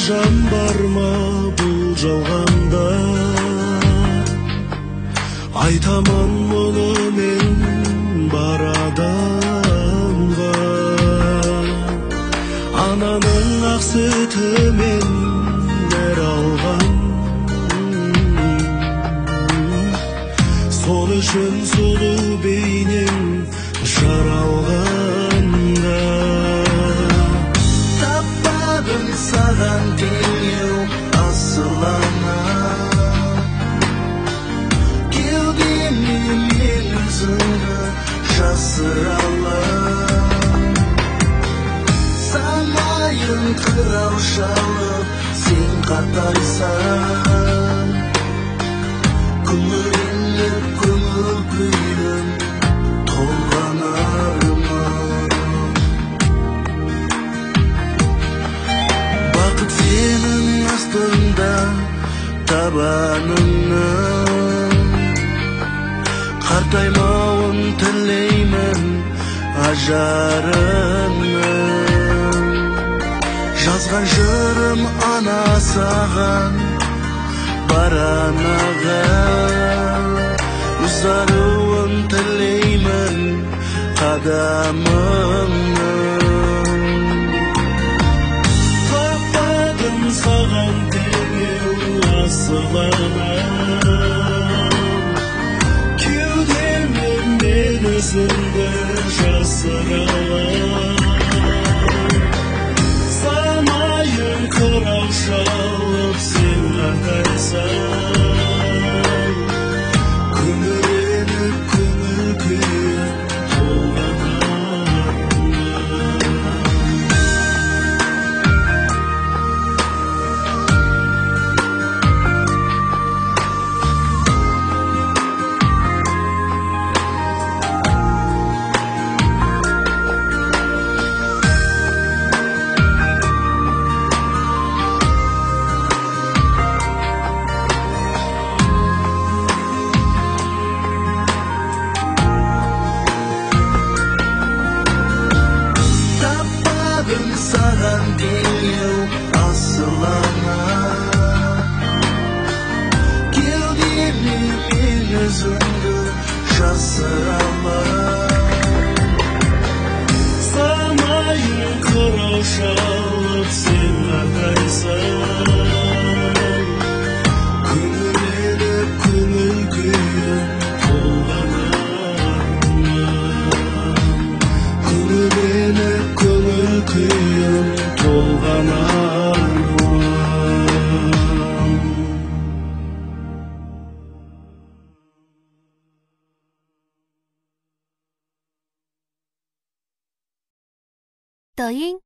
жан бар ма бұл жалғанда? Айтамын мұны мен бар адамға. Ананың ақ сүтімен нәр алған, сол үшін сұлу бейнең жаралғанда. Таппадым саған теңеу асыл ана, кеудеме мен өзіңді жасыра алам. Самайын қырау шалып сен қатайсың, көңіліңе көңіл күйім толған арман. Бақыт сенің астыңда табаныңның, қартаймауын тілеймін ажарыңның. Жазған жырым ана саған бар анаға, ұзаруын тілеймін қадамыңның. Таппадым саған теңеу асыл ана, кеудеме мен өзіңді жасыра алам. Самайын қырау шалып сен қатайсың, күңіреніп көңіл күйім толған арман. Саған теңеу асыл ана, кеудеме мен өзіңді жасыра алам. Самайын қырау шалып сен қатайсың, күңіреніп көңіл күйім толған арман. Күңіреніп көңіл күйім толған арман.抖音